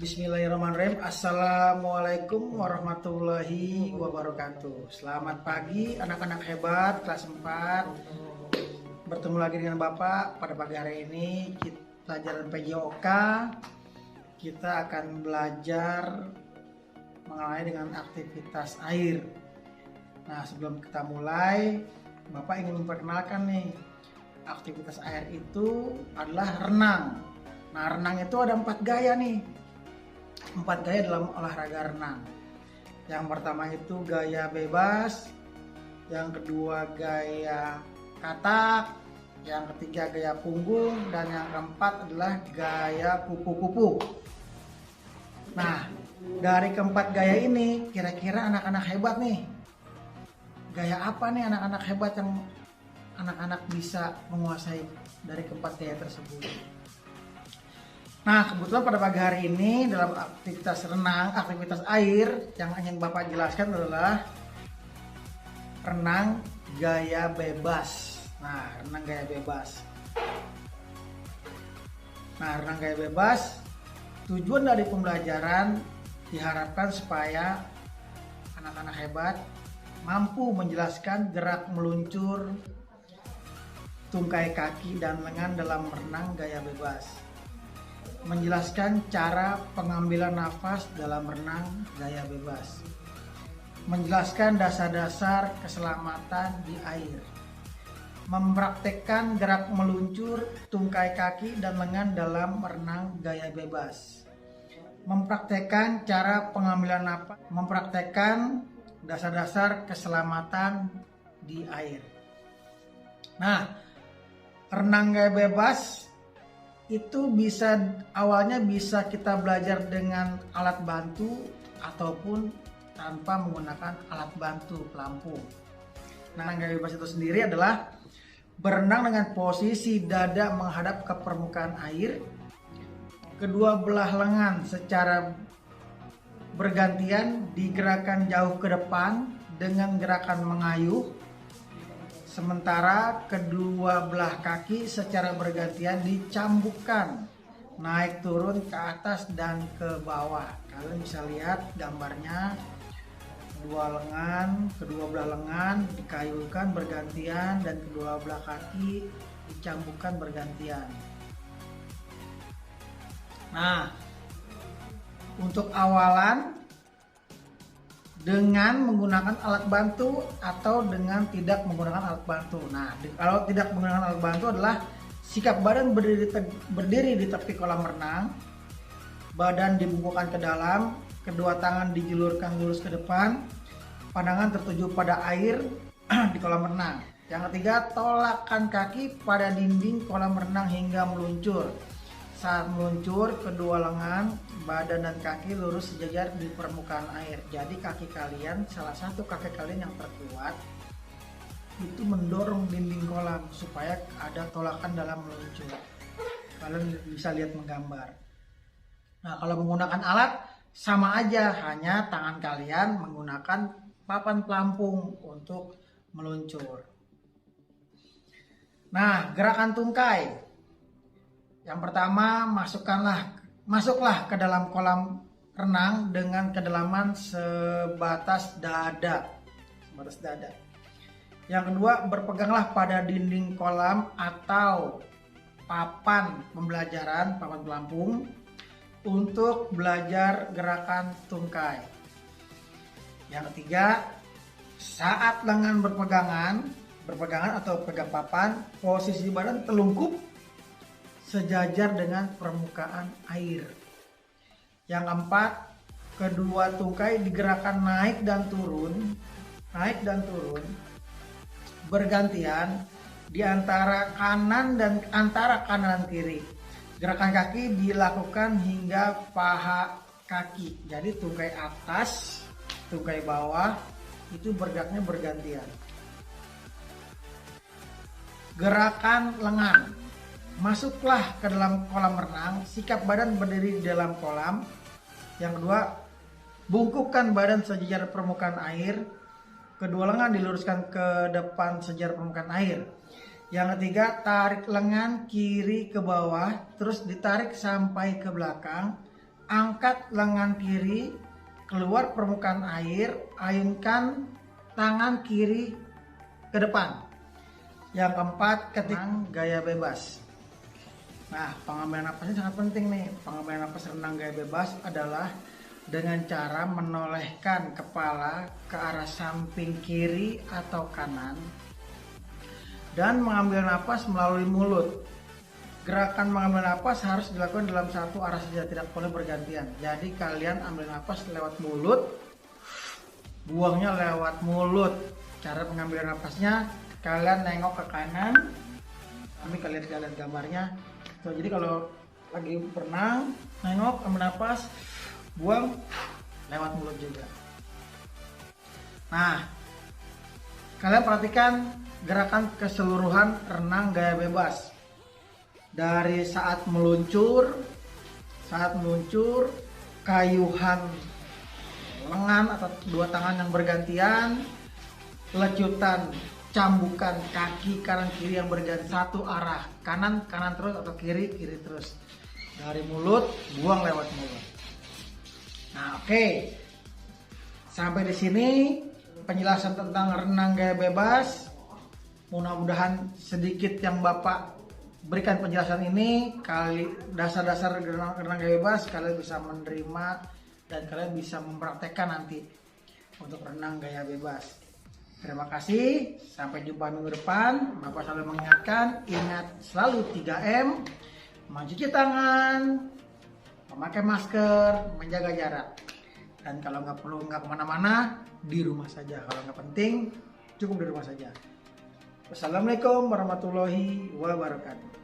Bismillahirrahmanirrahim. Assalamualaikum warahmatullahi wabarakatuh. Selamat pagi anak-anak hebat kelas 4. Bertemu lagi dengan Bapak pada pagi hari ini. Kita pelajaran PJOK. Kita akan belajar mengenai dengan aktivitas air. Nah, sebelum kita mulai, Bapak ingin memperkenalkan nih. Aktivitas air itu adalah renang. Nah, renang itu ada 4 gaya nih. 4 gaya dalam olahraga renang. Yang pertama itu gaya bebas, yang kedua gaya katak, yang ketiga gaya punggung, dan yang keempat adalah gaya kupu-kupu. Nah, dari keempat gaya ini kira-kira anak-anak hebat nih. Gaya apa nih anak-anak hebat yang anak-anak bisa menguasai dari keempat gaya tersebut? Nah, kebetulan pada pagi hari ini dalam aktivitas renang, aktivitas air yang ingin Bapak jelaskan adalah renang gaya bebas. Nah, renang gaya bebas. Nah, renang gaya bebas, tujuan dari pembelajaran diharapkan supaya anak-anak hebat mampu menjelaskan gerak meluncur, tungkai kaki dan lengan dalam renang gaya bebas. Menjelaskan cara pengambilan nafas dalam renang gaya bebas. Menjelaskan dasar-dasar keselamatan di air. Mempraktekkan gerak meluncur, tungkai kaki dan lengan dalam renang gaya bebas. Mempraktekkan cara pengambilan nafas, mempraktekkan dasar-dasar keselamatan di air. Nah, renang gaya bebas itu awalnya bisa kita belajar dengan alat bantu ataupun tanpa menggunakan alat bantu pelampung. Nah, gaya bebas itu sendiri adalah berenang dengan posisi dada menghadap ke permukaan air, kedua belah lengan secara bergantian digerakkan jauh ke depan dengan gerakan mengayuh. Sementara kedua belah kaki secara bergantian dicambukkan naik turun ke atas dan ke bawah. Kalian bisa lihat gambarnya, kedua belah lengan dikayuhkan bergantian dan kedua belah kaki dicambukkan bergantian. Nah, untuk awalan dengan menggunakan alat bantu atau dengan tidak menggunakan alat bantu. Nah, kalau tidak menggunakan alat bantu adalah sikap badan berdiri di tepi kolam renang, badan dibungkukkan ke dalam, kedua tangan dijulurkan lurus ke depan, pandangan tertuju pada air di kolam renang. Yang ketiga, tolakkan kaki pada dinding kolam renang hingga meluncur. Saat meluncur, kedua lengan, badan dan kaki lurus sejajar di permukaan air. Jadi salah satu kaki kalian yang terkuat itu mendorong dinding kolam supaya ada tolakan dalam meluncur. Kalian bisa lihat menggambar. Nah, kalau menggunakan alat sama aja, hanya tangan kalian menggunakan papan pelampung untuk meluncur. Nah, gerakan tungkai. Yang pertama, masuklah ke dalam kolam renang dengan kedalaman sebatas dada. Yang kedua, berpeganglah pada dinding kolam atau papan pembelajaran, papan pelampung untuk belajar gerakan tungkai. Yang ketiga, saat lengan berpegangan atau pegang papan, posisi badan telungkup sejajar dengan permukaan air. Yang keempat, kedua tungkai digerakkan naik dan turun bergantian di antara kanan dan kiri. Gerakan kaki dilakukan hingga paha kaki. Jadi tungkai atas, tungkai bawah itu bergeraknya bergantian. Gerakan lengan. Masuklah ke dalam kolam renang, sikap badan berdiri di dalam kolam. Yang kedua, bungkukkan badan sejajar permukaan air. Kedua lengan diluruskan ke depan sejajar permukaan air. Yang ketiga, tarik lengan kiri ke bawah, terus ditarik sampai ke belakang angkat lengan kiri keluar permukaan air, ayunkan tangan kiri ke depan. Yang keempat, ketika gaya bebas. Nah, pengambilan napasnya sangat penting nih. Pengambilan napas renang gaya bebas adalah dengan cara menolehkan kepala ke arah samping kiri atau kanan dan mengambil napas melalui mulut. Gerakan mengambil napas harus dilakukan dalam satu arah saja, tidak boleh bergantian. Jadi kalian ambil napas lewat mulut, buangnya lewat mulut. Cara pengambilan napasnya, kalian nengok ke kanan. Kami kalian lihat gambarnya. So, jadi kalau lagi berenang, nengok, ambil napas, buang lewat mulut juga. Nah, kalian perhatikan gerakan keseluruhan renang gaya bebas. Dari saat meluncur, kayuhan lengan atau dua tangan yang bergantian, lecutan, cambukan kaki kanan kiri yang berganti satu arah, kanan terus atau kiri terus. Dari mulut, buang lewat mulut. Nah, oke. Sampai di sini penjelasan tentang renang gaya bebas. Mudah-mudahan sedikit yang Bapak berikan penjelasan ini, kali dasar-dasar renang gaya bebas kalian bisa menerima dan kalian bisa mempraktekkan nanti untuk renang gaya bebas. Terima kasih, sampai jumpa minggu depan. Bapak selalu mengingatkan, ingat selalu 3M, mencuci tangan, memakai masker, menjaga jarak. Dan kalau nggak kemana-mana, di rumah saja. Kalau nggak penting, cukup di rumah saja. Wassalamualaikum warahmatullahi wabarakatuh.